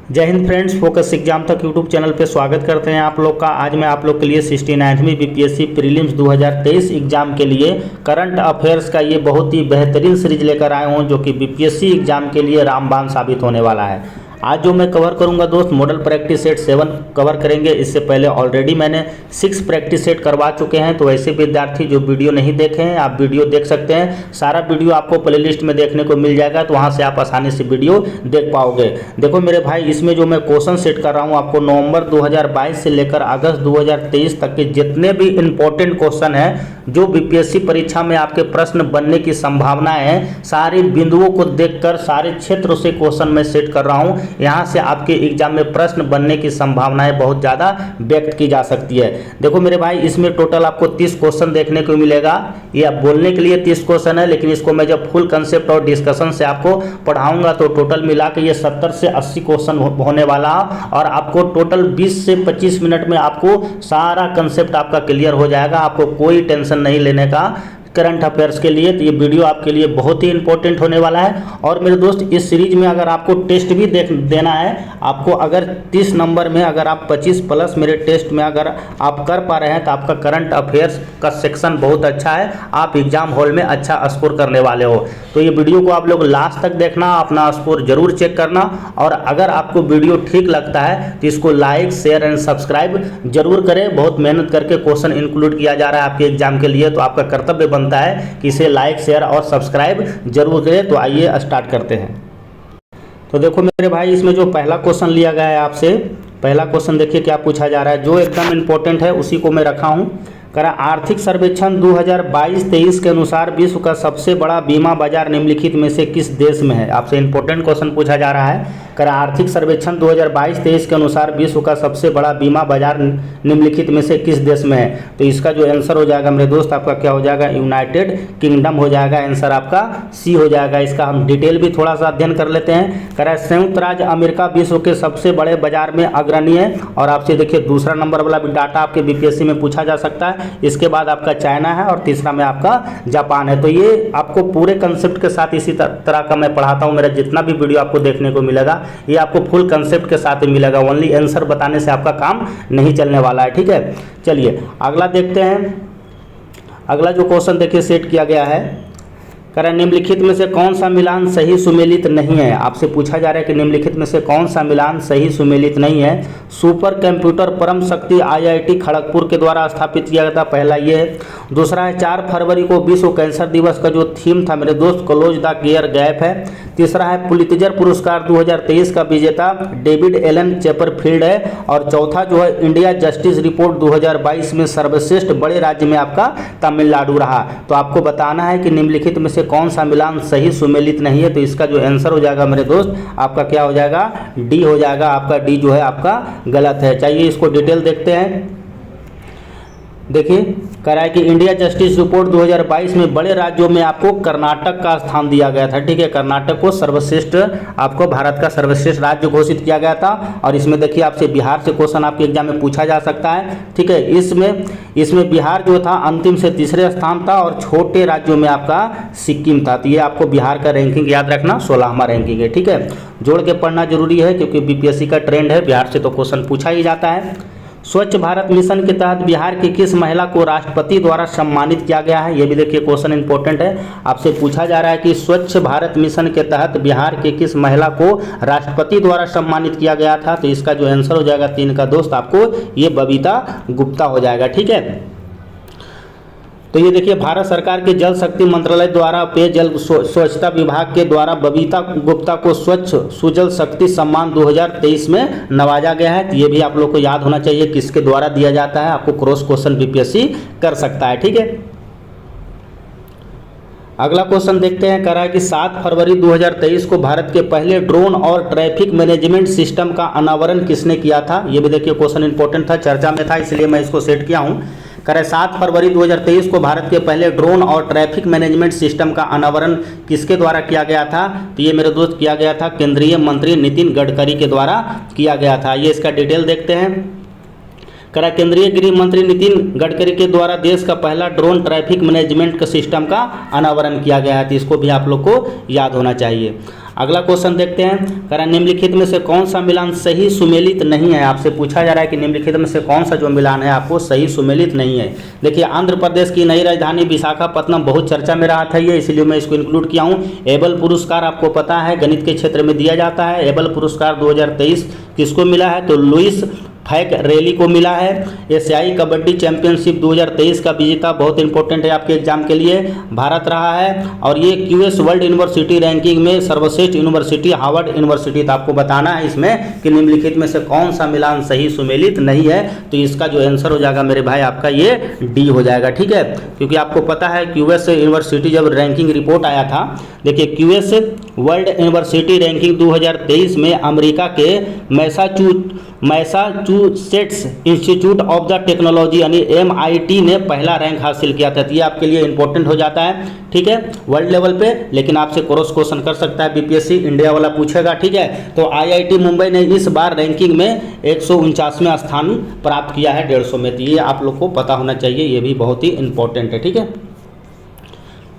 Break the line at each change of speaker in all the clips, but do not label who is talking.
जय Hind friends, focus exam तक YouTube channel पे स्वागत करते हैं आप लोग का। आज मैं आप लोग के लिए 69वीं बीपीएससी प्रीलिम्स 2023 एग्जाम के लिए करंट अफेयर्स का ये बहुत ही बेहतरीन सीरीज लेकर आया हूँ, जो कि बीपीएससी एग्जाम के लिए रामबाण साबित होने वाला है। आज जो मैं कवर करूंगा दोस्त, मॉडल प्रैक्टिस सेट 7 कवर करेंगे। इससे पहले ऑलरेडी मैंने 6 प्रैक्टिस सेट करवा चुके हैं, तो ऐसे विद्यार्थी जो वीडियो नहीं देखे हैं आप वीडियो देख सकते हैं। सारा वीडियो आपको प्लेलिस्ट में देखने को मिल जाएगा, तो वहां से आप आसानी से वीडियो देख पाओगे। देखो मेरे भाई, इसमें जो मैं क्वेश्चन सेट कर रहा हूँ आपको नवंबर 2022 से लेकर अगस्त 2023 तक के जितने भी इंपॉर्टेंट क्वेश्चन है, जो बीपीएससी परीक्षा में आपके प्रश्न बनने की संभावनाएं है, सारे बिंदुओं को देखकर सारे क्षेत्र से क्वेश्चन मैं सेट कर रहा हूँ। यहाँ से आपके एग्जाम में प्रश्न बनने की संभावनाएं बहुत ज़्यादा व्यक्त की जा सकती है। देखो मेरे भाई, इसमें टोटल आपको 30 क्वेश्चन देखने को मिलेगा। ये बोलने के लिए 30 क्वेश्चन है, लेकिन इसको मैं जब फुल कंसेप्ट और डिस्कशन से आपको पढ़ाऊंगा तो टोटल मिला के ये 70 से 80 क्वेश्चन होने वाला है, और आपको टोटल 20 से 25 मिनट में आपको सारा कंसेप्ट आपका क्लियर हो जाएगा। आपको कोई टेंशन नहीं लेने का करंट अफेयर्स के लिए। तो ये वीडियो आपके लिए बहुत ही इंपॉर्टेंट होने वाला है। और मेरे दोस्त, इस सीरीज में अगर आपको टेस्ट भी देना है, आपको अगर 30 नंबर में अगर आप 25 प्लस मेरे टेस्ट में अगर आप कर पा रहे हैं, तो आपका करंट अफेयर्स का सेक्शन बहुत अच्छा है, आप एग्जाम हॉल में अच्छा स्कोर करने वाले हो। तो ये वीडियो को आप लोग लास्ट तक देखना, अपना स्कोर जरूर चेक करना। और अगर आपको वीडियो ठीक लगता है तो इसको लाइक, शेयर एंड सब्सक्राइब जरूर करें। बहुत मेहनत करके क्वेश्चन इंक्लूड किया जा रहा है आपके एग्जाम के लिए, तो आपका कर्तव्य बनता है कि इसे लाइक, शेयर और सब्सक्राइब जरूर करें। तो आइए स्टार्ट करते हैं। तो देखो मेरे भाई, इसमें जो पहला क्वेश्चन लिया गया है आपसे, पहला क्वेश्चन देखिए क्या पूछा जा रहा है, जो एकदम इंपॉर्टेंट है उसी को मैं रखा हूं। करा आर्थिक सर्वेक्षण 2022-23 के अनुसार विश्व का सबसे बड़ा बीमा बाजार निम्नलिखित में से किस देश में है। आपसे इंपॉर्टेंट क्वेश्चन पूछा जा रहा है। करा आर्थिक सर्वेक्षण 2022-23 के अनुसार विश्व का सबसे बड़ा बीमा बाजार निम्नलिखित में से किस देश में है। तो इसका जो आंसर हो जाएगा मेरे दोस्त, आपका क्या हो जाएगा, यूनाइटेड किंगडम हो जाएगा। आंसर आपका सी हो जाएगा। इसका हम डिटेल भी थोड़ा सा अध्ययन कर लेते हैं। करा संयुक्त राज्य अमेरिका विश्व के सबसे बड़े बाजार में अग्रणी है। और आपसे देखिए दूसरा नंबर वाला भी डाटा आपके बीपीएससी में पूछा जा सकता है। इसके बाद आपका चाइना है और तीसरा में आपका जापान है। तो ये आपको पूरे कंसेप्ट के साथ इसी तरह का मैं पढ़ाता हूँ। मेरा जितना भी वीडियो आपको देखने को मिलेगा, ये आपको फुल कंसेप्ट के साथ मिलेगा। ओनली आंसर बताने से आपका काम नहीं चलने वाला है, ठीक है। चलिए अगला देखते हैं। अगला जो क्वेश्चन देखिए सेट किया गया है, कह रहा है निम्नलिखित में से कौन सा मिलान सही सुमेलित नहीं है। आपसे पूछा जा रहा है कि निम्नलिखित में से कौन सा मिलान सही सुमेलित नहीं है। सुपर कंप्यूटर परम शक्ति आईआईटी खड़गपुर के द्वारा स्थापित किया गया था, पहला ये है। दूसरा है 4 फरवरी को विश्व कैंसर दिवस का जो थीम था मेरे दोस्त, क्लोज द केयर गैप है। तीसरा है पुलित्जर पुरस्कार 2023 का विजेता डेविड एलन चेपरफील्ड है। और चौथा जो है इंडिया जस्टिस रिपोर्ट 2022 में सर्वश्रेष्ठ बड़े राज्य में आपका तमिलनाडु रहा। तो आपको बताना है कि निम्नलिखित में से कौन सा मिलान सही सुमेलित नहीं है। तो इसका जो आंसर हो जाएगा मेरे दोस्त, आपका क्या हो जाएगा, डी हो जाएगा। आपका डी जो है आपका गलत है। चाहिए इसको डिटेल देखते हैं। देखिए कह रहा है कि इंडिया जस्टिस रिपोर्ट 2022 में बड़े राज्यों में आपको कर्नाटक का स्थान दिया गया था, ठीक है। कर्नाटक को सर्वश्रेष्ठ, आपको भारत का सर्वश्रेष्ठ राज्य घोषित किया गया था। और इसमें देखिए आपसे बिहार से क्वेश्चन आपके एग्जाम में पूछा जा सकता है, ठीक है। इसमें बिहार जो था अंतिम से तीसरे स्थान था, और छोटे राज्यों में आपका सिक्किम था। तो ये आपको बिहार का रैंकिंग याद रखना, 16वां रैंकिंग है, ठीक है। जोड़ के पढ़ना जरूरी है, क्योंकि बीपीएससी का ट्रेंड है, बिहार से तो क्वेश्चन पूछा ही जाता है। स्वच्छ भारत मिशन के तहत बिहार की किस महिला को राष्ट्रपति द्वारा सम्मानित किया गया है। ये भी देखिए क्वेश्चन इंपॉर्टेंट है। आपसे पूछा जा रहा है कि स्वच्छ भारत मिशन के तहत बिहार के किस महिला को राष्ट्रपति द्वारा सम्मानित किया गया था। तो इसका जो आंसर हो जाएगा 3 का दोस्त, आपको ये बबीता गुप्ता हो जाएगा, ठीक है। तो ये देखिए भारत सरकार के जल शक्ति मंत्रालय द्वारा पेयजल स्वच्छता विभाग के द्वारा बबीता गुप्ता को स्वच्छ सुजल शक्ति सम्मान 2023 में नवाजा गया है। तो ये भी आप लोग को याद होना चाहिए किसके द्वारा दिया जाता है। आपको क्रॉस क्वेश्चन बीपीएससी कर सकता है, ठीक है। अगला क्वेश्चन देखते हैं। कह रहा है कि 7 फरवरी 2023 को भारत के पहले ड्रोन और ट्रैफिक मैनेजमेंट सिस्टम का अनावरण किसने किया था। ये भी देखिए क्वेश्चन इंपॉर्टेंट था, चर्चा में था, इसलिए मैं इसको सेट किया हूँ। करें 7 फरवरी 2023 को भारत के पहले ड्रोन और ट्रैफिक मैनेजमेंट सिस्टम का अनावरण किसके द्वारा किया गया था। तो ये मेरे दोस्त किया गया था केंद्रीय मंत्री नितिन गडकरी के द्वारा किया गया था। ये इसका डिटेल देखते हैं। करा केंद्रीय गृह मंत्री नितिन गडकरी के द्वारा देश का पहला ड्रोन ट्रैफिक मैनेजमेंट का सिस्टम का अनावरण किया गया है। तो इसको भी आप लोग को याद होना चाहिए। अगला क्वेश्चन देखते हैं, कह रहा है निम्नलिखित में से कौन सा मिलान सही सुमेलित नहीं है। आपसे पूछा जा रहा है कि निम्नलिखित में से कौन सा जो मिलान है आपको सही सुमेलित नहीं है। देखिए आंध्र प्रदेश की नई राजधानी विशाखापत्तनम बहुत चर्चा में रहा था ये, इसलिए मैं इसको इंक्लूड किया हूँ। एबल पुरस्कार आपको पता है गणित के क्षेत्र में दिया जाता है। एबल पुरस्कार 2023 किसको मिला है, तो लुइस फैक रैली को मिला है। एशियाई कबड्डी चैंपियनशिप 2023 का विजेता बहुत इंपॉर्टेंट है आपके एग्जाम के लिए, भारत रहा है। और ये क्यूएस वर्ल्ड यूनिवर्सिटी रैंकिंग में सर्वश्रेष्ठ यूनिवर्सिटी हार्वर्ड यूनिवर्सिटी। तो आपको बताना है इसमें कि निम्नलिखित में से कौन सा मिलान सही सुमेलित नहीं है। तो इसका जो आंसर हो जाएगा मेरे भाई आपका ये डी हो जाएगा, ठीक है। क्योंकि आपको पता है क्यूएस यूनिवर्सिटी जब रैंकिंग रिपोर्ट आया था, देखिए क्यूएस वर्ल्ड यूनिवर्सिटी रैंकिंग 2023 में अमेरिका के Massachusetts institute of the technology यानी MIT ने पहला रैंक हासिल किया था। तो ये आपके लिए इंपॉर्टेंट हो जाता है, ठीक है, वर्ल्ड लेवल पे। लेकिन आपसे क्रॉस क्वेश्चन कर सकता है बीपीएससी, इंडिया वाला पूछेगा, ठीक है। तो IIT मुंबई ने इस बार रैंकिंग में 149वां स्थान प्राप्त किया है 150 में। तो ये आप लोग को पता होना चाहिए, ये भी बहुत ही इंपॉर्टेंट है, ठीक है।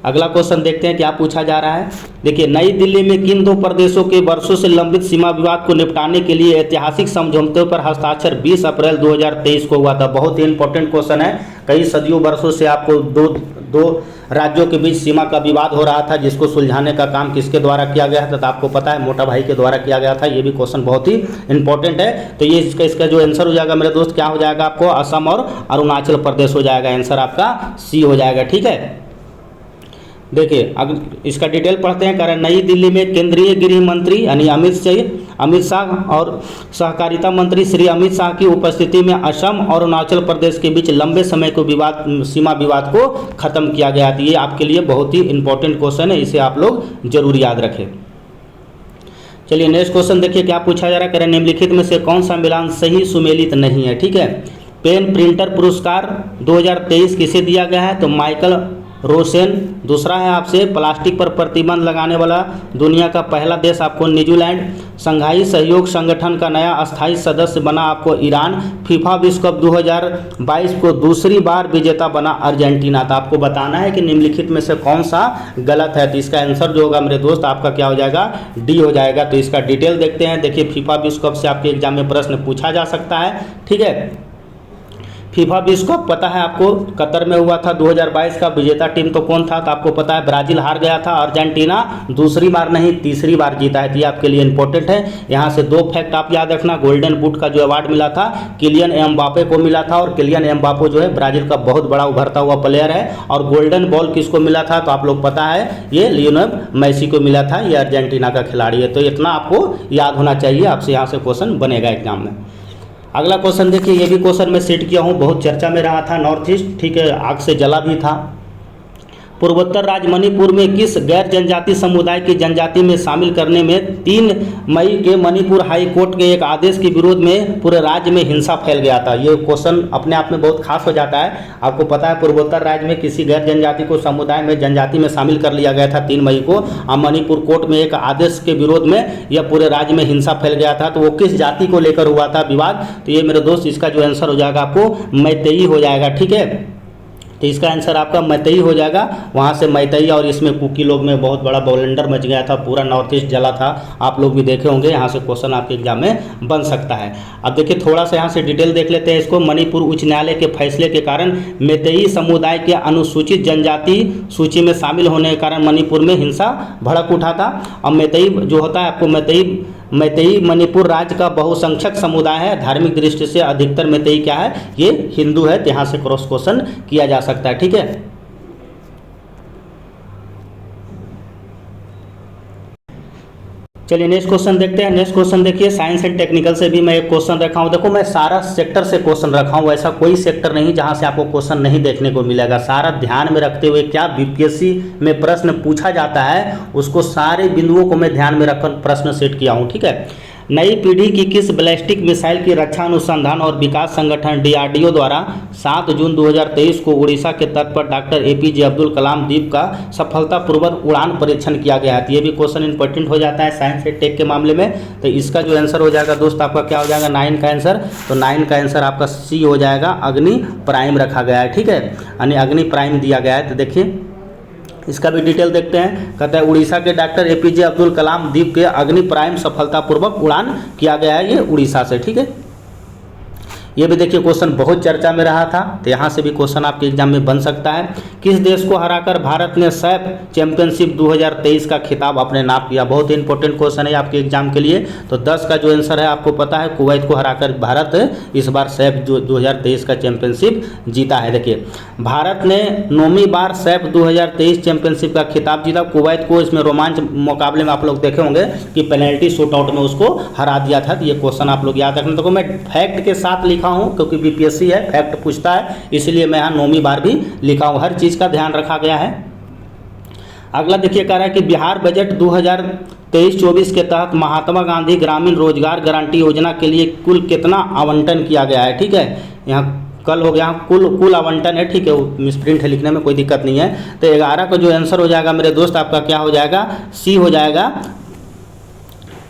अगला क्वेश्चन देखते हैं क्या पूछा जा रहा है। देखिए नई दिल्ली में किन दो प्रदेशों के वर्षों से लंबित सीमा विवाद को निपटाने के लिए ऐतिहासिक समझौते पर हस्ताक्षर 20 अप्रैल 2023 को हुआ था। बहुत ही इंपॉर्टेंट क्वेश्चन है। कई सदियों वर्षों से आपको दो राज्यों के बीच सीमा का विवाद हो रहा था, जिसको सुलझाने का काम किसके द्वारा किया गया था, तो आपको पता है मोटा भाई के द्वारा किया गया था। ये भी क्वेश्चन बहुत ही इंपॉर्टेंट है। तो ये इसका जो आंसर हो जाएगा मेरे दोस्त क्या हो जाएगा, आपको असम और अरुणाचल प्रदेश हो जाएगा। आंसर आपका सी हो जाएगा, ठीक है। देखिए अब इसका डिटेल पढ़ते हैं। कारण नई दिल्ली में केंद्रीय गृह मंत्री यानी अमित शाह और सहकारिता मंत्री श्री अमित शाह की उपस्थिति में असम और अरुणाचल प्रदेश के बीच लंबे समय को सीमा विवाद को खत्म किया गया था। ये आपके लिए बहुत ही इंपॉर्टेंट क्वेश्चन है, इसे आप लोग जरूर याद रखें। चलिए नेक्स्ट क्वेश्चन देखिए क्या पूछा जा रहा है। करें निम्नलिखित में से कौन सा मिलान सही सुमेलित नहीं है, ठीक है। पेन प्रिंटर पुरस्कार 2023 किसे दिया गया है, तो माइकल रोसेन। दूसरा है आपसे प्लास्टिक पर प्रतिबंध लगाने वाला दुनिया का पहला देश आपको न्यूजीलैंड। संघाई सहयोग संगठन का नया अस्थायी सदस्य बना आपको ईरान। फीफा विश्व कप 2022 को दूसरी बार विजेता बना अर्जेंटीना। तो आपको बताना है कि निम्नलिखित में से कौन सा गलत है। तो इसका आंसर जो होगा मेरे दोस्त आपका क्या हो जाएगा, डी हो जाएगा। तो इसका डिटेल देखते हैं। देखिए फीफा विश्व कप से आपके एग्जाम में प्रश्न पूछा जा सकता है, ठीक है। फीफा विश्व कप पता है आपको कतर में हुआ था 2022 का। विजेता टीम तो कौन था, तो आपको पता है ब्राजील हार गया था। अर्जेंटीना दूसरी बार नहीं तीसरी बार जीता है। तो ये आपके लिए इंपॉर्टेंट है। यहाँ से दो फैक्ट आप याद रखना। गोल्डन बूट का जो अवार्ड मिला था किलियन एम्बापे को मिला था, और किलियन एम्बापे जो है ब्राजील का बहुत बड़ा उभरता हुआ प्लेयर है। और गोल्डन बॉल किसको मिला था, तो आप लोग पता है ये लियोनेल मेसी को मिला था। ये अर्जेंटीना का खिलाड़ी है। तो इतना आपको याद होना चाहिए, आपसे यहाँ से क्वेश्चन बनेगा एग्जाम में। अगला क्वेश्चन देखिए, ये भी क्वेश्चन मैं सेट किया हूँ, बहुत चर्चा में रहा था। नॉर्थ ईस्ट, ठीक है, आग से जला भी था। पूर्वोत्तर राज्य मणिपुर में किस गैर जनजाति समुदाय की जनजाति में शामिल करने में 3 मई के मणिपुर हाई कोर्ट के एक आदेश के विरोध में पूरे राज्य में हिंसा फैल गया था। ये क्वेश्चन अपने आप में बहुत खास हो जाता है। आपको पता है पूर्वोत्तर राज्य में किसी गैर जनजाति को समुदाय में जनजाति में शामिल कर लिया गया था 3 मई को। और मणिपुर कोर्ट में एक आदेश के विरोध में यह पूरे राज्य में हिंसा फैल गया था। तो वो किस जाति को लेकर हुआ था विवाद, तो ये मेरे दोस्त इसका जो आंसर हो जाएगा आपको मैतेई हो जाएगा, ठीक है। तो इसका आंसर आपका मैतेई हो जाएगा। वहाँ से मैतेई और इसमें कुकी लोग में बहुत बड़ा बवलेंडर मच गया था, पूरा नॉर्थ ईस्ट जला था। आप लोग भी देखे होंगे। यहाँ से क्वेश्चन आपके एग्जाम में बन सकता है। अब देखिए थोड़ा सा यहाँ से डिटेल देख लेते हैं इसको। मणिपुर उच्च न्यायालय के फैसले के कारण मैतेई समुदाय के अनुसूचित जनजाति सूची में शामिल होने के कारण मणिपुर में हिंसा भड़क उठा था। और मैतेई जो होता है आपको मैतेई मणिपुर राज्य का बहुसंख्यक समुदाय है। धार्मिक दृष्टि से अधिकतर मैतेई क्या है, ये हिंदू है। तो यहाँ से क्रॉस क्वेश्चन किया जा सकता है, ठीक है। चलिए नेक्स्ट क्वेश्चन देखते हैं। नेक्स्ट क्वेश्चन देखिए, साइंस एंड टेक्निकल से भी मैं एक क्वेश्चन रखा हूँ। देखो मैं सारा सेक्टर से क्वेश्चन रखा हूँ, ऐसा कोई सेक्टर नहीं जहाँ से आपको क्वेश्चन नहीं देखने को मिलेगा। सारा ध्यान में रखते हुए क्या बीपीएससी में प्रश्न पूछा जाता है, उसको सारे बिंदुओं को मैं ध्यान में रखकर प्रश्न सेट किया हूँ, ठीक है। नई पीढ़ी की किस बैलिस्टिक मिसाइल की रक्षा अनुसंधान और विकास संगठन DRDO द्वारा 7 जून 2023 को उड़ीसा के तट पर डॉक्टर APJ अब्दुल कलाम द्वीप का सफलतापूर्वक उड़ान परीक्षण किया गया है। तो ये भी क्वेश्चन इंपॉर्टेंट हो जाता है साइंस एंड टेक के मामले में। तो इसका जो आंसर हो जाएगा दोस्त आपका क्या हो जाएगा, 9 का आंसर। तो 9 का आंसर आपका C हो जाएगा। अग्नि प्राइम रखा गया है, ठीक है, यानी अग्नि प्राइम दिया गया है। तो देखिए इसका भी डिटेल देखते हैं। कहता है उड़ीसा के डॉक्टर एपीजे अब्दुल कलाम द्वीप के अग्नि प्राइम सफलतापूर्वक उड़ान किया गया है, ये उड़ीसा से। ठीक है, ये भी देखिए क्वेश्चन बहुत चर्चा में रहा था, तो यहाँ से भी क्वेश्चन आपके एग्जाम में बन सकता है। किस देश को हराकर भारत ने सैफ चैंपियनशिप 2023 का खिताब अपने नाम किया? बहुत ही इंपॉर्टेंट क्वेश्चन है आपके एग्जाम के लिए। तो 10 का जो आंसर है आपको पता है, कुवैत को हराकर भारत इस बार सैफ 2023 का चैंपियनशिप जीता है। देखिए भारत ने 9वीं बार सैफ 2023 चैंपियनशिप का खिताब जीता। कुवैत को इसमें रोमांच मुकाबले में आप लोग देखे होंगे कि पेनल्टी शूटआउट में उसको हरा दिया था। तो ये क्वेश्चन आप लोग याद रखना। तो मैं फैक्ट के साथ लिखा हूं क्योंकि बीपीएससी है, फैक्ट पूछता है, इसलिए मैं यहाँ 9वीं बार भी लिखा हूं। हर चीज का ध्यान रखा गया है। अगला देखिए कह रहा है कि बिहार बजट 2023-24 के तहत महात्मा गांधी ग्रामीण रोजगार गारंटी योजना के लिए कुल कितना आवंटन किया गया है? ठीक है, यहाँ कल हो गया, कुल आवंटन है। ठीक है, मिसप्रिंट है, लिखने में कोई दिक्कत नहीं है। तो 11 का जो आंसर हो जाएगा मेरे दोस्त आपका क्या हो जाएगा? सी हो जाएगा,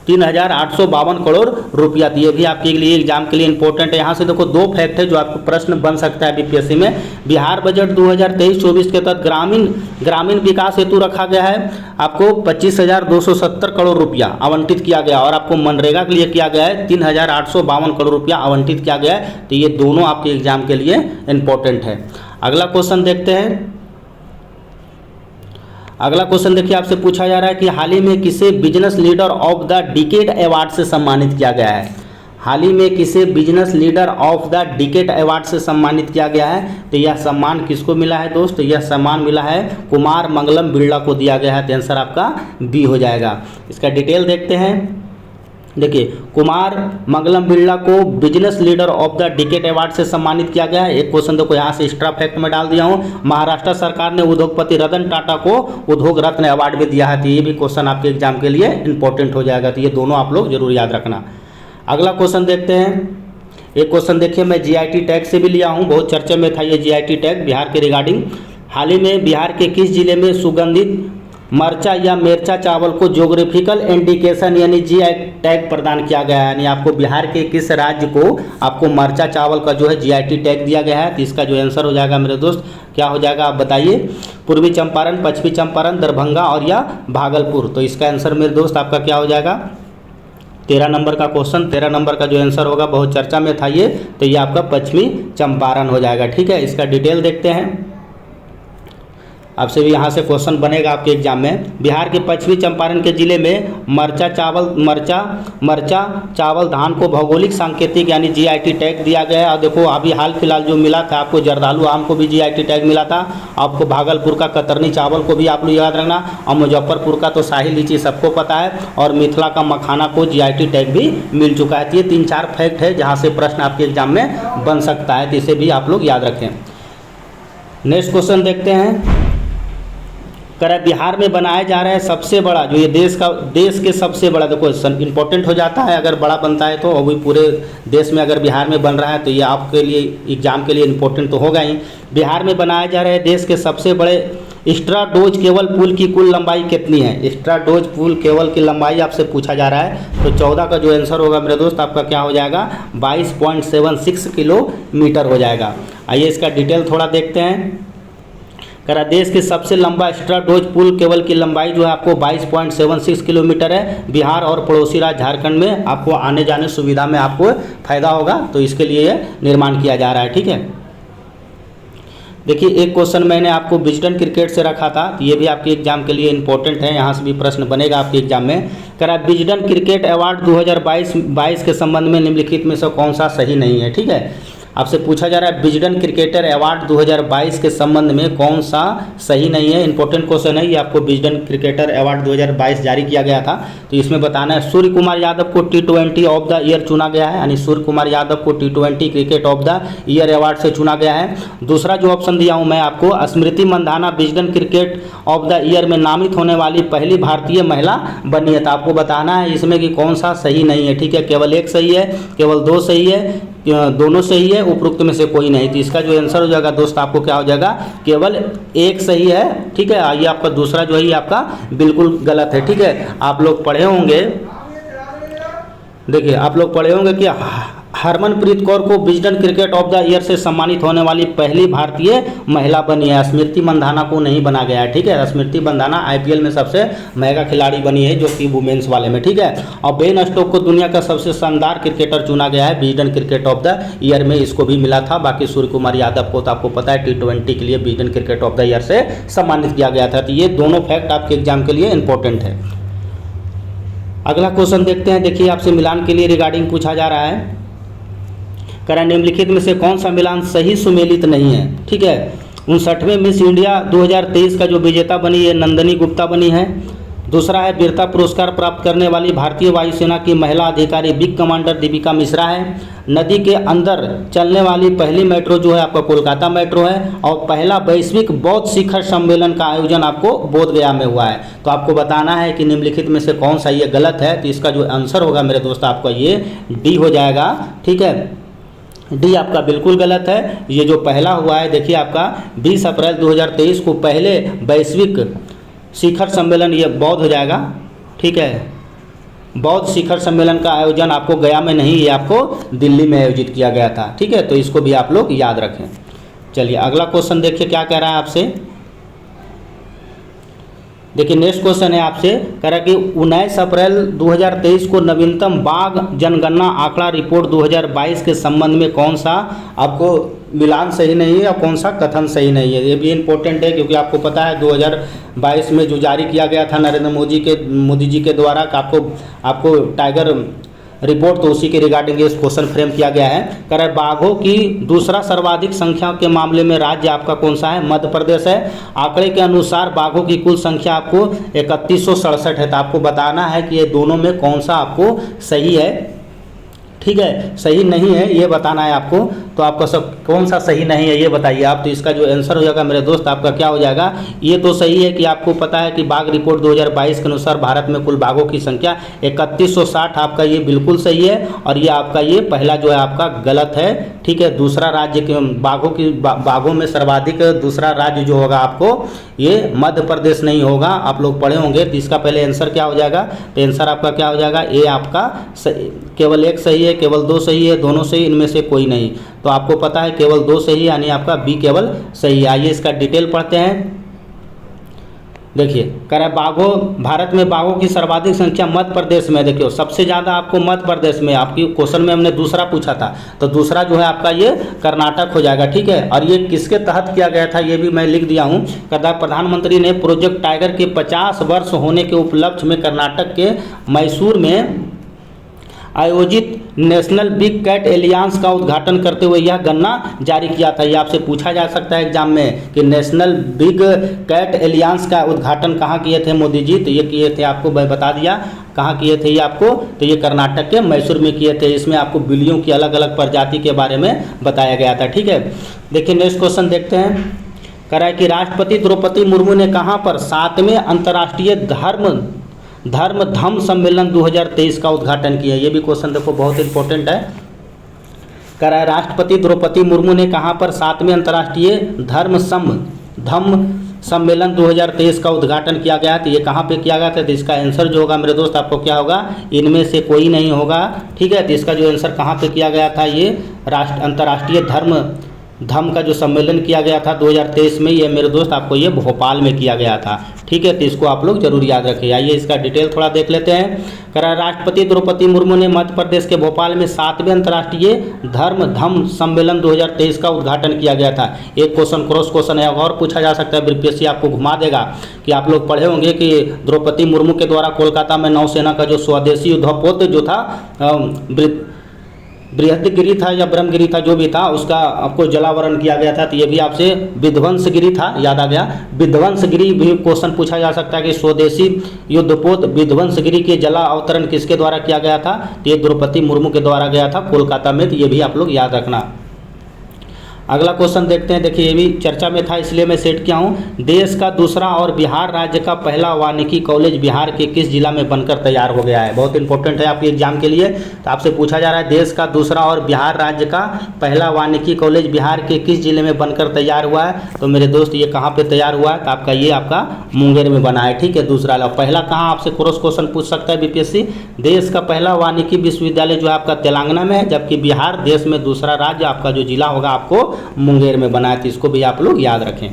3,852 करोड़ रुपया। ये भी आपके लिए एग्जाम के लिए इंपॉर्टेंट है। यहाँ से देखो 2 फैक्ट है जो आपको प्रश्न बन सकता है बीपीएससी में। बिहार बजट 2023-24 के तहत ग्रामीण विकास हेतु रखा गया है आपको 25,270 करोड़ रुपया आवंटित किया गया, और आपको मनरेगा के लिए किया गया है 3,852 करोड़ रुपया आवंटित किया गया है। तो ये दोनों आपके एग्जाम के लिए इंपॉर्टेंट है। अगला क्वेश्चन देखते हैं। अगला क्वेश्चन देखिए आपसे पूछा जा रहा है कि हाल ही में किसे business leader of the decade award से सम्मानित किया गया है? हाल ही में किसे business leader of the decade award से सम्मानित किया गया है? तो यह सम्मान किसको मिला है दोस्त? यह सम्मान मिला है कुमार मंगलम बिरला को दिया गया है। तो आंसर आपका बी हो जाएगा। इसका डिटेल देखते हैं। देखिए कुमार मंगलम बिरला को business leader of the decade award से सम्मानित किया गया है। एक क्वेश्चन देखो यहाँ से एक्स्ट्रा फैक्ट में डाल दिया हूँ। महाराष्ट्र सरकार ने उद्योगपति रतन टाटा को उद्योग रत्न अवार्ड भी दिया है। तो ये भी क्वेश्चन आपके एग्जाम के लिए इंपॉर्टेंट हो जाएगा। तो ये दोनों आप लोग जरूर याद रखना। अगला क्वेश्चन देखते हैं। एक क्वेश्चन देखिए मैं जीआईटी टैग से भी लिया हूँ, बहुत चर्चे में था ये जीआईटी टैग बिहार के रिगार्डिंग। हाल ही में बिहार के किस जिले में सुगंधित मरचा या मिर्चा चावल को ज्योग्राफिकल इंडिकेशन यानी जीआई टैग प्रदान किया गया है? यानी आपको बिहार के किस राज्य को आपको मरचा चावल का जो है जीआईटी टैग दिया गया है? तो इसका जो आंसर हो जाएगा मेरे दोस्त क्या हो जाएगा आप बताइए? पूर्वी चंपारण, पश्चिमी चंपारण, दरभंगा और या भागलपुर। तो इसका आंसर मेरे दोस्त आपका क्या हो जाएगा? 13 नंबर का क्वेश्चन, 13 नंबर का जो आंसर होगा, बहुत चर्चा में था ये, तो ये आपका पश्चिमी चंपारण हो जाएगा। ठीक है, इसका डिटेल देखते हैं। आपसे भी यहाँ से क्वेश्चन बनेगा आपके एग्जाम में। बिहार के पश्चिमी चंपारण के जिले में मरचा चावल धान को भौगोलिक सांकेतिक यानी जीआईटी टैग दिया गया है। और देखो अभी हाल फिलहाल जो मिला था आपको जर्दालू आम को भी जीआईटी टैग मिला था। आपको भागलपुर का कतरनी चावल को भी आप लोग याद रखना, और मुजफ्फरपुर का तो शाही लीची सबको पता है, और मिथिला का मखाना को जीआईटी टैग भी मिल चुका है। तो ये 3-4 फैक्ट है जहाँ से प्रश्न आपके एग्जाम में बन सकता है, तो इसे भी आप लोग याद रखें। नेक्स्ट क्वेश्चन देखते हैं। बिहार में बनाया जा रहा है सबसे बड़ा जो ये देश के सबसे बड़ा, देखो इंपॉर्टेंट हो जाता है अगर बड़ा बनता है तो, और भी पूरे देश में अगर बिहार में बन रहा है तो ये आपके लिए एग्जाम के लिए इंपॉर्टेंट तो होगा ही। बिहार में बनाया जा रहा है देश के सबसे बड़े एक्स्ट्रा डोज केबल पुल की कुल लंबाई कितनी है? एक्स्ट्रा डोज पुल केबल की लंबाई आपसे पूछा जा रहा है। तो 14 का जो आंसर होगा मेरे दोस्त आपका क्या हो जाएगा? 22.76 किलोमीटर हो जाएगा। आइए इसका डिटेल थोड़ा देखते हैं। देश के सबसे लंबा एक्स्ट्रा डोज पुल केबल की लंबाई जो है आपको 22.76 किलोमीटर है। बिहार और पड़ोसी राज्य झारखंड में आपको आने जाने सुविधा में आपको फायदा होगा, तो इसके लिए निर्माण किया जा रहा है। ठीक है, देखिए एक क्वेश्चन मैंने आपको विजडन क्रिकेट से रखा था, तो ये भी आपके एग्जाम के लिए इंपॉर्टेंट है, यहाँ से भी प्रश्न बनेगा आपके एग्जाम में। विजडन क्रिकेट अवार्ड 2022 के संबंध में निम्नलिखित में से कौन सा सही नहीं है? ठीक है, आपसे पूछा जा रहा है विजडन क्रिकेटर अवार्ड 2022 के संबंध में कौन सा सही नहीं है। इंपॉर्टेंट क्वेश्चन है ये, आपको विजडन क्रिकेटर अवार्ड 2022 जारी किया गया था, तो इसमें बताना है सूर्य कुमार यादव को T20 ऑफ द ईयर चुना गया है, यानी सूर्य कुमार यादव को T20 cricket of the year award से चुना गया है। दूसरा जो ऑप्शन दिया हूँ मैं आपको, Smriti Mandhana Wisden cricket of the year में नामित होने वाली पहली भारतीय महिला बनी है। तो आपको बताना है इसमें कि कौन सा सही नहीं है। ठीक है, केवल एक सही है, केवल 2 सही है, दोनों सही है, उपरोक्त में से कोई नहीं। तो इसका जो आंसर हो जाएगा दोस्त आपको क्या हो जाएगा? केवल एक सही है। ठीक है, आइए आपका दूसरा जो है ये आपका बिल्कुल गलत है। ठीक है, आप लोग पढ़े होंगे, देखिए आप लोग पढ़े होंगे कि हरमनप्रीत कौर को Wisden cricket of the year से सम्मानित होने वाली पहली भारतीय महिला बनी है। स्मृति मंधाना को नहीं बना गया है, ठीक है। स्मृति मंधाना आईपीएल में सबसे महंगा खिलाड़ी बनी है, जो कि वुमेन्स वाले में, ठीक है। और बेन स्टोक्स को दुनिया का सबसे शानदार क्रिकेटर चुना गया है Wisden cricket of the year में, इसको भी मिला था। बाकी सूर्य कुमार यादव को तो आपको पता है T20 के लिए Wisden cricket of the year से सम्मानित किया गया था। तो ये दोनों फैक्ट आपके एग्जाम के लिए इंपॉर्टेंट है। अगला क्वेश्चन देखते हैं। देखिए, आपसे मिलान के लिए रिगार्डिंग पूछा जा रहा है। कह रहा है निम्नलिखित में से कौन सा मिलान सही सुमेलित नहीं है, ठीक है। 59वें मिस इंडिया 2023 का जो विजेता बनी है नंदिनी गुप्ता बनी है। दूसरा है वीरता पुरस्कार प्राप्त करने वाली भारतीय वायुसेना की महिला अधिकारी विंग कमांडर दीपिका मिश्रा है। नदी के अंदर चलने वाली पहली मेट्रो जो है आपका कोलकाता मेट्रो है। और पहला वैश्विक बौद्ध शिखर सम्मेलन का आयोजन आपको बोधगया में हुआ है। तो आपको बताना है कि निम्नलिखित में से कौन सा ये गलत है। तो इसका जो आंसर होगा मेरे दोस्त आपका ये डी हो जाएगा, ठीक है। डी आपका बिल्कुल गलत है। ये जो पहला हुआ है देखिए आपका 20 अप्रैल 2023 को पहले वैश्विक शिखर सम्मेलन ये बौद्ध हो जाएगा, ठीक है। बौद्ध शिखर सम्मेलन का आयोजन आपको गया में नहीं, ये आपको दिल्ली में आयोजित किया गया था, ठीक है। तो इसको भी आप लोग याद रखें। चलिए अगला क्वेश्चन देखिए क्या कह रहा है आपसे। देखिए नेक्स्ट क्वेश्चन है आपसे, कह रहा है कि 19 अप्रैल 2023 को नवीनतम बाघ जनगणना आंकड़ा रिपोर्ट 2022 के संबंध में कौन सा आपको मिलान सही नहीं है और कौन सा कथन सही नहीं है। ये भी इम्पोर्टेंट है क्योंकि आपको पता है 2022 में जो जारी किया गया था नरेंद्र मोदी जी के द्वारा आपको टाइगर रिपोर्ट, तो उसी के रिगार्डिंग ये क्वेश्चन फ्रेम किया गया है। कह रहा है बाघों की दूसरा सर्वाधिक संख्या के मामले में राज्य आपका कौन सा है, मध्य प्रदेश है। आंकड़े के अनुसार बाघों की कुल संख्या आपको 3167 है। तो आपको बताना है कि ये दोनों में कौन सा आपको सही है, ठीक है। सही नहीं है ये बताना है आपको। तो आपका सब कौन सा सही नहीं है ये बताइए आप। तो इसका जो आंसर हो जाएगा मेरे दोस्त आपका क्या हो जाएगा, ये तो सही है कि आपको पता है कि बाघ रिपोर्ट 2022 के अनुसार भारत में कुल बाघों की संख्या 3160 आपका ये बिल्कुल सही है। और ये आपका ये पहला जो है आपका गलत है, ठीक है। दूसरा राज्य के बाघों में सर्वाधिक दूसरा राज्य जो होगा आपको ये मध्य प्रदेश नहीं होगा। आप लोग पढ़े होंगे। तो इसका पहले आंसर क्या हो जाएगा, तो आंसर आपका क्या हो जाएगा, ए आपका केवल एक सही है, केवल दो सही है, दोनों सही, इनमें से कोई नहीं। तो आपको पता है केवल दो सही, यानी आपका बी केवल सही है। आइए इसका डिटेल पढ़ते हैं। देखिए कह रहा है भारत में बाघों की सर्वाधिक संख्या मध्य प्रदेश में। देखियो सबसे ज़्यादा आपको मध्य प्रदेश में, आपकी क्वेश्चन में हमने दूसरा पूछा था, तो दूसरा जो है आपका ये कर्नाटक हो जाएगा, ठीक है। और ये किसके तहत किया गया था ये भी मैं लिख दिया हूँ। कहता है प्रधानमंत्री ने प्रोजेक्ट टाइगर के 50 वर्ष होने के उपलक्ष्य में कर्नाटक के मैसूर में आयोजित नेशनल बिग कैट एलियंस का उद्घाटन करते हुए यह गणना जारी किया था। ये आपसे पूछा जा सकता है एग्जाम में कि नेशनल बिग कैट एलियंस का उद्घाटन कहाँ किए थे मोदी जी। तो ये किए थे, आपको मैं बता दिया कहाँ किए थे ये आपको, तो ये कर्नाटक के मैसूर में किए थे। इसमें आपको बिल्लियों की अलग अलग प्रजाति के बारे में बताया गया था, ठीक है। देखिए नेक्स्ट क्वेश्चन देखते हैं। कह रहा है कि राष्ट्रपति द्रौपदी मुर्मू ने कहाँ पर 7वें अंतर्राष्ट्रीय धम्म सम्मेलन 2023 का उद्घाटन किया। ये भी क्वेश्चन देखो बहुत इंपॉर्टेंट है। कह रहा है राष्ट्रपति द्रौपदी मुर्मू ने कहाँ पर 7वें अंतर्राष्ट्रीय धम्म सम्मेलन 2023 का उद्घाटन किया गया। तो ये कहाँ पे किया गया था, तो इसका आंसर जो होगा मेरे दोस्त आपको क्या होगा, इनमें से कोई नहीं होगा, ठीक है। तो इसका जो आंसर कहाँ पे किया गया था, ये अंतर्राष्ट्रीय धम्म का जो सम्मेलन किया गया था 2023 में, ये मेरे दोस्त आपको ये भोपाल में किया गया था, ठीक है। तो इसको आप लोग जरूर याद रखिए। आइए इसका डिटेल थोड़ा देख लेते हैं। कह रहा है राष्ट्रपति द्रौपदी मुर्मू ने मध्य प्रदेश के भोपाल में 7वें अंतर्राष्ट्रीय धम्म सम्मेलन 2023 का उद्घाटन किया गया था। एक क्वेश्चन क्रॉस क्वेश्चन है और पूछा जा सकता है, बीपीएससी आपको घुमा देगा कि आप लोग पढ़े होंगे कि द्रौपदी मुर्मू के द्वारा कोलकाता में नौसेना का जो स्वदेशी युद्धपोत जो था बृहदगिरी था या ब्रह्मगिरी था, जो भी था, उसका आपको जलावरण किया गया था। तो ये भी आपसे विध्वंसगिरी था, याद आ गया। विध्वंसगिरी भी क्वेश्चन पूछा जा सकता है कि स्वदेशी युद्धपोत विध्वंसगिरी के जला अवतरण किसके द्वारा किया गया था। तो ये द्रौपदी मुर्मू के द्वारा गया था कोलकाता में। तो ये भी आप लोग याद रखना। अगला क्वेश्चन देखते हैं। देखिए ये भी चर्चा में था इसलिए मैं सेट किया हूँ। देश का दूसरा और बिहार राज्य का पहला वानिकी कॉलेज बिहार के किस जिला में बनकर तैयार हो गया है। बहुत इंपॉर्टेंट है आपके एग्जाम के लिए। तो आपसे पूछा जा रहा है देश का दूसरा और बिहार राज्य का पहला वानिकी कॉलेज बिहार के किस जिले में बनकर तैयार हुआ है। तो मेरे दोस्त ये कहाँ पर तैयार हुआ है, तो आपका ये आपका मुंगेर में बना है। ठीक है, दूसरा पहला कहाँ आपसे क्रॉस क्वेश्चन पूछ सकता है बीपीएससी। देश का पहला वानिकी विश्वविद्यालय जो है आपका तेलंगाना में है, जबकि बिहार देश में दूसरा राज्य आपका जो जिला होगा आपको मुंगेर में बना है। तो इसको भी आप लोग याद रखें।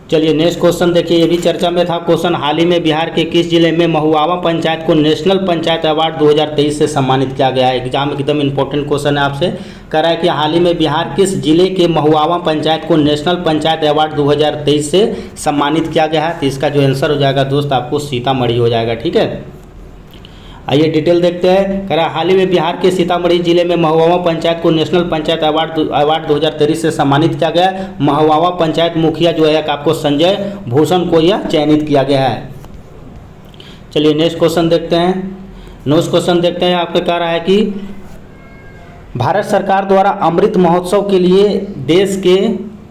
चलिए नेक्स्ट क्वेश्चन देखिए, ये भी चर्चा में था क्वेश्चन। हाल ही में बिहार के किस जिले में महुआवा पंचायत को नेशनल पंचायत अवार्ड 2023 से सम्मानित किया गया है। एग्जाम एकदम इंपॉर्टेंट क्वेश्चन है, आपसे कह रहा है कि हाल ही में बिहार किस जिले के महुआवा पंचायत को नेशनल पंचायत अवार्ड 2023 से सम्मानित किया गया है। तो इसका जो आंसर हो जाएगा दोस्त आपको सीतामढ़ी हो जाएगा। ठीक है, आइए डिटेल देखते हैं। कह रहा हाल ही में बिहार के सीतामढ़ी जिले में महुआवा पंचायत को नेशनल पंचायत अवार्ड 2023 से सम्मानित किया गया है। महुआवा पंचायत मुखिया जो है आपको संजय भूषण को यह चयनित किया गया है। चलिए नेक्स्ट क्वेश्चन देखते हैं। नेक्स्ट क्वेश्चन देखते हैं, आपको कह रहा है कि भारत सरकार द्वारा अमृत महोत्सव के लिए देश के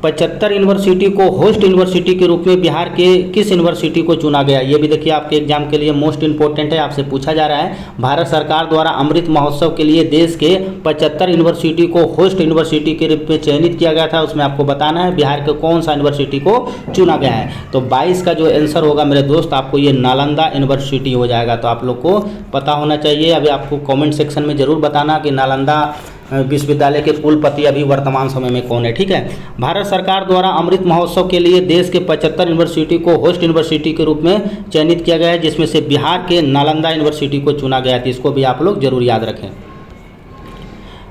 75 यूनिवर्सिटी को होस्ट यूनिवर्सिटी के रूप में बिहार के किस यूनिवर्सिटी को चुना गया। ये भी देखिए आपके एग्जाम के लिए मोस्ट इंपॉर्टेंट है। आपसे पूछा जा रहा है भारत सरकार द्वारा अमृत महोत्सव के लिए देश के 75 यूनिवर्सिटी को होस्ट यूनिवर्सिटी के रूप में चयनित किया गया था। उसमें आपको बताना है बिहार के कौन सा यूनिवर्सिटी को चुना गया है। तो 22 का जो आंसर होगा मेरे दोस्त आपको ये नालंदा यूनिवर्सिटी हो जाएगा। तो आप लोग को पता होना चाहिए। अभी आपको कॉमेंट सेक्शन में जरूर बताना कि नालंदा विश्वविद्यालय के कुलपति अभी वर्तमान समय में कौन है। ठीक है, भारत सरकार द्वारा अमृत महोत्सव के लिए देश के 75 यूनिवर्सिटी को होस्ट यूनिवर्सिटी के रूप में चयनित किया गया है, जिसमें से बिहार के नालंदा यूनिवर्सिटी को चुना गया है। तो इसको भी आप लोग जरूर याद रखें।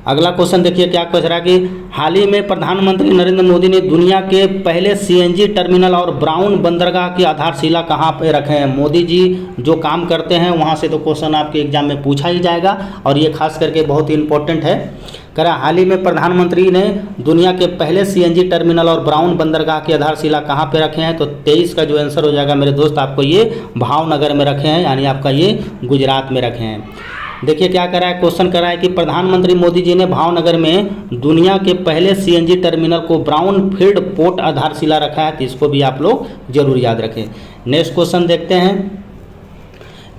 अगला क्वेश्चन देखिए क्या पूछ रहा है कि हाल ही में प्रधानमंत्री नरेंद्र मोदी ने दुनिया के पहले सीएनजी टर्मिनल और ब्राउन बंदरगाह की आधारशिला कहाँ पे रखे हैं। मोदी जी जो काम करते हैं वहाँ से तो क्वेश्चन आपके एग्जाम में पूछा ही जाएगा और ये खास करके बहुत ही इंपॉर्टेंट है। कह रहा हाल ही में प्रधानमंत्री ने दुनिया के पहले सीएनजी टर्मिनल और ब्राउन बंदरगाह की आधारशिला कहाँ पे रखे हैं। तो 23 का जो आंसर हो जाएगा मेरे दोस्त आपको ये भावनगर में रखे हैं, यानी आपका ये गुजरात में रखे हैं। देखिए क्या कर रहा है, क्वेश्चन कर रहा है कि प्रधानमंत्री मोदी जी ने भावनगर में दुनिया के पहले सीएनजी टर्मिनल को ब्राउन फील्ड पोर्ट आधारशिला रखा है। तो इसको भी आप लोग जरूर याद रखें। नेक्स्ट क्वेश्चन देखते हैं।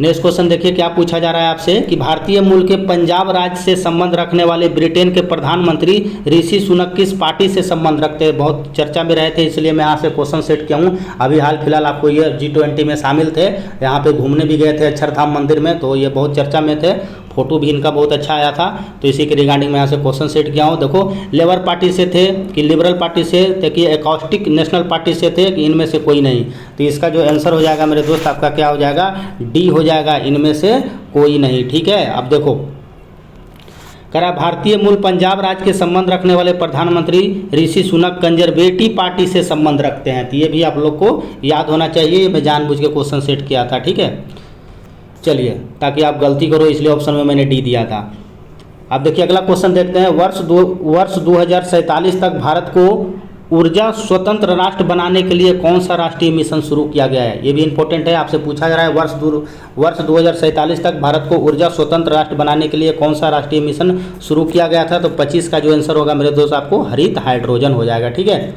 नेक्स्ट क्वेश्चन देखिए क्या पूछा जा रहा है आपसे कि भारतीय मूल के पंजाब राज्य से संबंध रखने वाले ब्रिटेन के प्रधानमंत्री ऋषि सुनक किस पार्टी से संबंध रखते हैं। बहुत चर्चा में रहे थे इसलिए मैं यहाँ से क्वेश्चन सेट किया हूँ। अभी हाल फिलहाल आपको ये G20 में शामिल थे, यहाँ पे घूमने भी गए थे अक्षरधाम मंदिर में, तो ये बहुत चर्चा में थे। फोटो भी इनका बहुत अच्छा आया था, तो इसी के रिगार्डिंग मैं यहाँ से क्वेश्चन सेट किया हूँ। देखो लेबर पार्टी से थे कि लिबरल पार्टी से थे कि एकॉस्टिक नेशनल पार्टी से थे कि इनमें से कोई नहीं। तो इसका जो आंसर हो जाएगा मेरे दोस्त आपका क्या हो जाएगा, डी हो जाएगा, इनमें से कोई नहीं। ठीक है, अब देखो करा भारतीय मूल पंजाब राज्य के संबंध रखने वाले प्रधानमंत्री ऋषि सुनक कंजरवेटिव पार्टी से संबंध रखते हैं। तो ये भी आप लोग को याद होना चाहिए, मैं जानबूझ के क्वेश्चन सेट किया था। ठीक है, चलिए ताकि आप गलती करो इसलिए ऑप्शन में मैंने डी दिया था। अब देखिए अगला क्वेश्चन देखते हैं। वर्ष 2047 तक भारत को ऊर्जा स्वतंत्र राष्ट्र बनाने के लिए कौन सा राष्ट्रीय मिशन शुरू किया गया है। ये भी इंपॉर्टेंट है, आपसे पूछा जा रहा है वर्ष 2047 तक भारत को ऊर्जा स्वतंत्र राष्ट्र बनाने के लिए कौन सा राष्ट्रीय मिशन शुरू किया गया था। तो 25 का जो आंसर होगा मेरे दोस्त आपको हरित हाइड्रोजन हो जाएगा। ठीक है,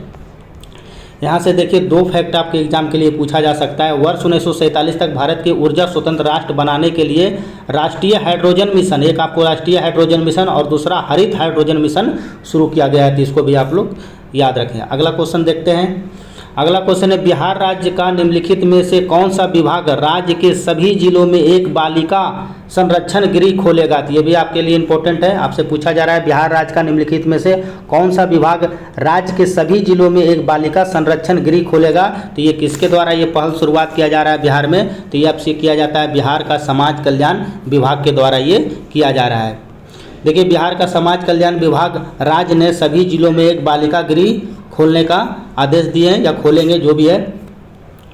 यहाँ से देखिए 2 फैक्ट आपके एग्जाम के लिए पूछा जा सकता है। वर्ष 1947 तक भारत के ऊर्जा स्वतंत्र राष्ट्र बनाने के लिए राष्ट्रीय हाइड्रोजन मिशन, एक आपको राष्ट्रीय हाइड्रोजन मिशन और दूसरा हरित हाइड्रोजन मिशन शुरू किया गया है। तो इसको भी आप लोग याद रखें। अगला क्वेश्चन देखते हैं। अगला क्वेश्चन है बिहार राज्य का निम्नलिखित में से कौन सा विभाग राज्य के सभी जिलों में एक बालिका संरक्षण गृह खोलेगा। तो ये भी आपके लिए इंपॉर्टेंट है, आपसे पूछा जा रहा है बिहार राज्य का निम्नलिखित में से कौन सा विभाग राज्य के सभी जिलों में एक बालिका संरक्षण गृह खोलेगा। तो ये किसके द्वारा ये पहल शुरुआत किया जा रहा है बिहार में। तो ये आपसे किया जाता है बिहार का समाज कल्याण विभाग के द्वारा ये किया जा रहा है। देखिए बिहार का समाज कल्याण विभाग राज्य ने सभी जिलों में एक बालिका गृह खोलने का आदेश दिए हैं या खोलेंगे, जो भी है।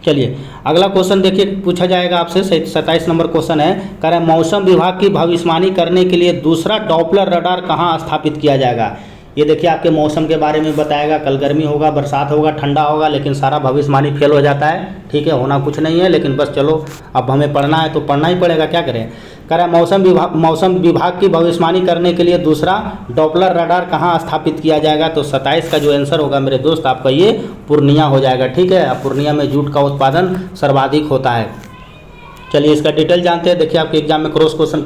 चलिए अगला क्वेश्चन देखिए पूछा जाएगा आपसे। 27 नंबर क्वेश्चन है, कह रहा है मौसम विभाग की भविष्यवाणी करने के लिए दूसरा डॉपलर रडार कहाँ स्थापित किया जाएगा। ये देखिए आपके मौसम के बारे में बताएगा, कल गर्मी होगा, बरसात होगा, ठंडा होगा, लेकिन सारा भविष्यवाणी फेल हो जाता है। ठीक है, होना कुछ नहीं है, लेकिन बस चलो अब हमें पढ़ना है तो पढ़ना ही पड़ेगा, क्या करें। कह रहा है मौसम विभाग की भविष्यवाणी करने के लिए दूसरा डॉपलर रडार कहाँ स्थापित किया जाएगा। तो 27 का जो आंसर होगा मेरे दोस्त आपका ये पूर्णिया हो जाएगा। ठीक है, पूर्णिया में जूट का उत्पादन सर्वाधिक होता है। चलिए इसका डिटेल जानते हैं। देखिए आपके एग्जाम में क्रॉस क्वेश्चन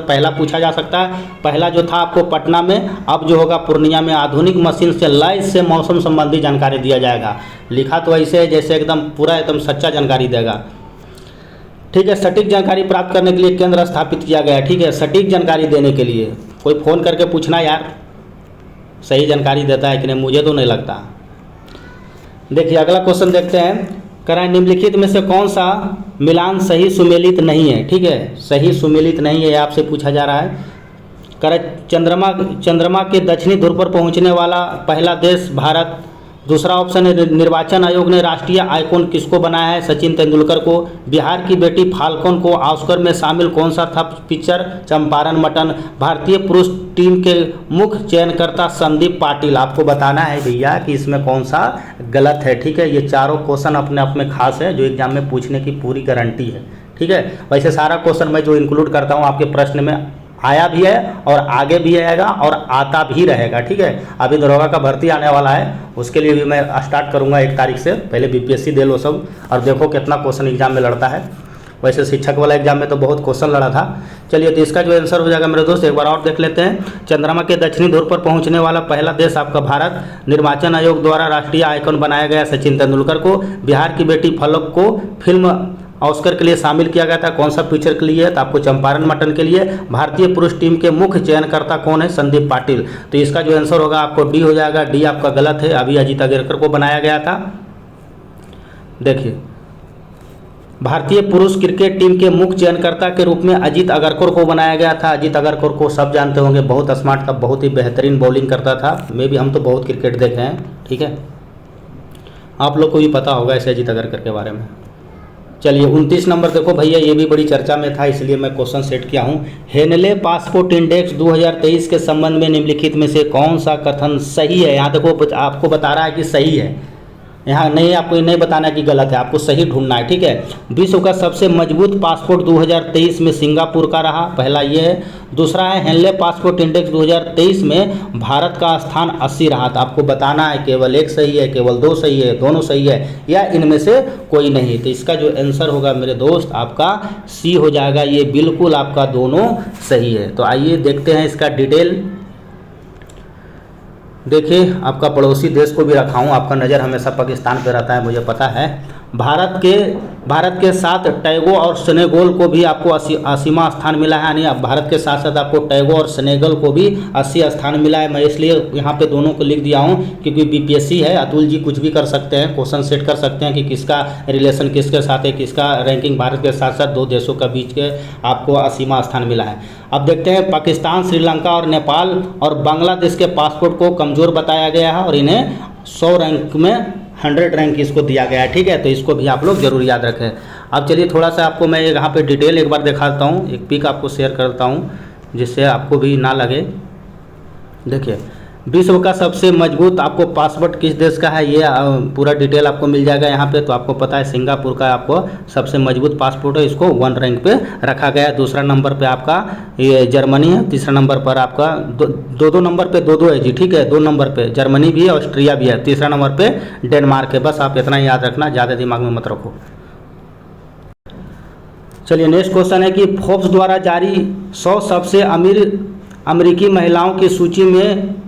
पहला पूछा जा सकता है। पहला जो था आपको पटना में, अब जो होगा पूर्णिया में आधुनिक मशीन से लय से मौसम संबंधी जानकारी दिया जाएगा। लिखा तो ऐसे है जैसे एकदम पूरा एकदम सच्चा जानकारी देगा। ठीक है, सटीक जानकारी प्राप्त करने के लिए केंद्र स्थापित किया गया है। ठीक है, सटीक जानकारी देने के लिए कोई फ़ोन करके पूछना यार सही जानकारी देता है कि नहीं, मुझे तो नहीं लगता। देखिए अगला क्वेश्चन देखते हैं। करा निम्नलिखित में से कौन सा मिलान सही सुमेलित नहीं है। ठीक है, सही सुमेलित नहीं है आपसे पूछा जा रहा है। करा चंद्रमा के दक्षिणी ध्रुव पर पहुंचने वाला पहला देश भारत। दूसरा ऑप्शन है निर्वाचन आयोग ने राष्ट्रीय आइकॉन किसको बनाया है, सचिन तेंदुलकर को। बिहार की बेटी फाल्कन को ऑस्कर में शामिल कौन सा था पिक्चर, चंपारण मटन। भारतीय पुरुष टीम के मुख्य चयनकर्ता संदीप पाटिल। आपको बताना है भैया कि इसमें कौन सा गलत है। ठीक है, ये चारों क्वेश्चन अपने आप में खास है जो एग्जाम में पूछने की पूरी गारंटी है। ठीक है, वैसे सारा क्वेश्चन मैं जो इंक्लूड करता हूँ आपके प्रश्न में आया भी है और आगे भी आएगा और आता भी रहेगा। ठीक है, अभी दरोगा का भर्ती आने वाला है, उसके लिए भी मैं स्टार्ट करूंगा 1 तारीख से। पहले बीपीएससी दे लो सब और देखो कितना क्वेश्चन एग्जाम में लड़ता है। वैसे शिक्षक वाला एग्जाम में तो बहुत क्वेश्चन लड़ा था। चलिए तो इसका जो आंसर हो जाएगा मेरे दोस्त एक बार और देख लेते हैं। चंद्रमा के दक्षिणी ध्रुव पर पहुंचने वाला पहला देश आपका भारत। निर्वाचन आयोग द्वारा राष्ट्रीय आइकॉन बनाया गया सचिन तेंदुलकर को। बिहार की बेटी फलक को फिल्म ऑस्कर के लिए शामिल किया गया था, कौन सा पिक्चर के लिए, तो आपको चंपारण मटन के लिए। भारतीय पुरुष टीम के मुख्य चयनकर्ता कौन है, संदीप पाटिल। तो इसका जो आंसर होगा आपको डी हो जाएगा। डी आपका गलत है, अभी अजीत अग्रकर को बनाया गया था। देखिए भारतीय पुरुष क्रिकेट टीम के मुख्य चयनकर्ता के रूप में अजीत अग्रकर को बनाया गया था। अजीत अग्रकर को सब जानते होंगे, बहुत स्मार्ट था, बहुत ही बेहतरीन बॉलिंग करता था। मे भी हम तो बहुत क्रिकेट देखे हैं। ठीक है, आप लोग को भी पता होगा ऐसे अजीत अग्रकर के बारे में। चलिए 29 नंबर देखो भैया, ये भी बड़ी चर्चा में था इसलिए मैं क्वेश्चन सेट किया हूँ। हेनले पासपोर्ट इंडेक्स 2023 के संबंध में निम्नलिखित में से कौन सा कथन सही है। यहाँ देखो आपको बता रहा है कि सही है, यहाँ नहीं, आपको नहीं बताना कि गलत है, आपको सही ढूंढना है। ठीक है, विश्व का सबसे मजबूत पासपोर्ट 2023 में सिंगापुर का रहा, पहला ये है। दूसरा है हेनले पासपोर्ट इंडेक्स 2023 में भारत का स्थान 80 रहा। तो आपको बताना है केवल एक सही है, केवल 2 सही है, दोनों सही है या इनमें से कोई नहीं। तो इसका जो आंसर होगा मेरे दोस्त आपका सी हो जाएगा। ये बिल्कुल आपका दोनों सही है। तो आइए देखते हैं इसका डिटेल। देखिए आपका पड़ोसी देश को भी रखा हूँ, आपका नज़र हमेशा पाकिस्तान पे रहता है मुझे पता है। भारत के साथ टैगो और सेनेगल को भी आपको 80वां स्थान मिला है। यानी भारत के साथ साथ आपको टैगो और सेनेगल को भी 80 स्थान मिला है। मैं इसलिए यहाँ पे दोनों को लिख दिया हूँ क्योंकि बीपीएससी है, अतुल जी कुछ भी कर सकते हैं, क्वेश्चन सेट कर सकते हैं कि किसका रिलेशन किसके साथ है, किसका रैंकिंग भारत के साथ साथ 2 देशों का बीच के आपको 80वां स्थान मिला है। अब देखते हैं पाकिस्तान, श्रीलंका और नेपाल और बांग्लादेश के पासपोर्ट को कमज़ोर बताया गया है और इन्हें 100 रैंक में 100 रैंक इसको दिया गया है। ठीक है, तो इसको भी आप लोग जरूर याद रखें। अब चलिए थोड़ा सा आपको मैं यहाँ पे डिटेल एक बार दिखाता हूँ, एक पिक आपको शेयर करता हूँ जिससे आपको भी ना लगे। देखिए विश्व का सबसे मजबूत आपको पासपोर्ट किस देश का है, ये पूरा डिटेल आपको मिल जाएगा यहाँ पे। तो आपको पता है सिंगापुर का आपको सबसे मजबूत पासपोर्ट है, इसको 1 रैंक पे रखा गया है। दूसरा नंबर पे आपका ये जर्मनी है। तीसरा नंबर पर आपका दो नंबर पे 2 है जी। ठीक है, 2 नंबर पे जर्मनी भी है, ऑस्ट्रिया भी है। तीसरा नंबर पे डेनमार्क है। बस आप इतना ही याद रखना, ज़्यादा दिमाग में मत रखो। चलिए नेक्स्ट क्वेश्चन है कि फोर्ब्स द्वारा जारी 100 सबसे अमीर अमेरिकी महिलाओं की सूची में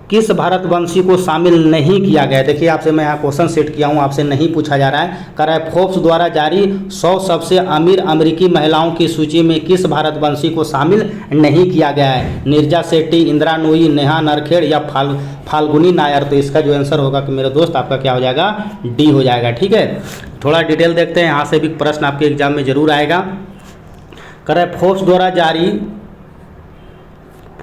किस भारतवंशी को शामिल नहीं किया गया। देखिए आपसे मैं यहाँ क्वेश्चन सेट किया हूँ, आपसे नहीं पूछा जा रहा है। कह रहा है फोर्ब्स द्वारा जारी 100 सबसे अमीर अमेरिकी महिलाओं की सूची में किस भारतवंशी को शामिल नहीं किया गया है। नीरजा शेट्टी, इंदिरा नूई, नेहा नरखेड़ या फाल्गुनी नायर। तो इसका जो आंसर होगा कि मेरे दोस्त आपका क्या हो जाएगा, डी हो जाएगा। ठीक है, थोड़ा डिटेल देखते हैं, यहाँ से भी प्रश्न आपके एग्जाम में जरूर आएगा। कह रहा है फोर्ब्स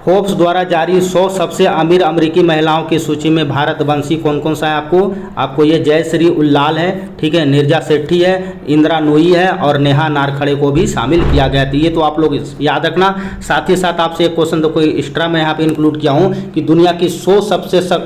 फोर्ब्स द्वारा जारी 100 सबसे अमीर अमेरिकी महिलाओं की सूची में भारतवंशी कौन कौन सा है आपको ये जयश्री उल्लाल है, ठीक है, नीरजा सेठी है, इंदिरा नूई है और नेहा नारखड़े को भी शामिल किया गया था। ये तो आप लोग याद रखना। साथ ही साथ आपसे एक क्वेश्चन देखो एक्स्ट्रा मैं यहाँ पे इंक्लूड किया हूँ कि दुनिया की 100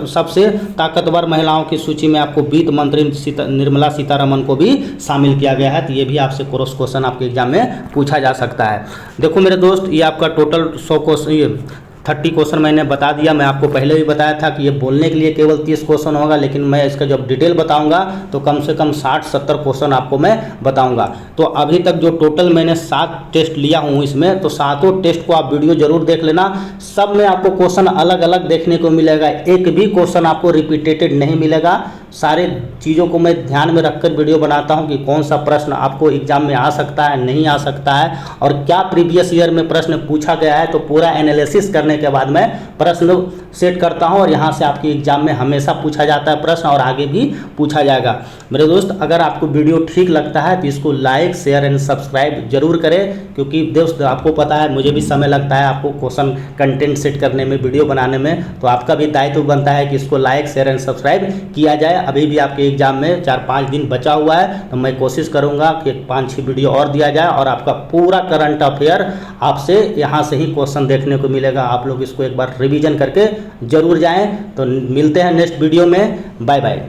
सबसे ताकतवर महिलाओं की सूची में आपको वित्त मंत्री निर्मला सीतारमन को भी शामिल किया गया है। तो ये भी आपसे क्रॉस क्वेश्चन आपके एग्जाम में पूछा जा सकता है। देखो मेरे दोस्त, ये आपका टोटल 100 क्वेश्चन, ये 30 क्वेश्चन मैंने बता दिया। मैं आपको पहले भी बताया था कि ये बोलने के लिए केवल 30 क्वेश्चन होगा, लेकिन मैं इसका जब डिटेल बताऊंगा तो कम से कम 60-70 क्वेश्चन आपको मैं बताऊंगा। तो अभी तक जो टोटल मैंने 7 टेस्ट लिया हूँ इसमें, तो 7 टेस्ट को आप वीडियो जरूर देख लेना। सब में आपको क्वेश्चन अलग अलग देखने को मिलेगा, एक भी क्वेश्चन आपको रिपीटेटेड नहीं मिलेगा। सारे चीज़ों को मैं ध्यान में रखकर वीडियो बनाता हूं कि कौन सा प्रश्न आपको एग्जाम में आ सकता है, नहीं आ सकता है, और क्या प्रीवियस ईयर में प्रश्न पूछा गया है। तो पूरा एनालिसिस करने के बाद मैं प्रश्न सेट करता हूं, और यहां से आपके एग्जाम में हमेशा पूछा जाता है प्रश्न, और आगे भी पूछा जाएगा। मेरे दोस्त, अगर आपको वीडियो ठीक लगता है तो इसको लाइक, शेयर एंड सब्सक्राइब जरूर करें, क्योंकि दोस्त आपको पता है मुझे भी समय लगता है आपको क्वेश्चन कंटेंट सेट करने में, वीडियो बनाने में। तो आपका भी दायित्व बनता है कि इसको लाइक, शेयर एंड सब्सक्राइब किया जाए। अभी भी आपके एग्जाम में 4-5 दिन बचा हुआ है, तो मैं कोशिश करूंगा कि 5-6 वीडियो और दिया जाए, और आपका पूरा करंट अफेयर आपसे यहाँ से ही क्वेश्चन देखने को मिलेगा। आप लोग इसको एक बार रिवीजन करके जरूर जाएं। तो मिलते हैं नेक्स्ट वीडियो में। Bye bye.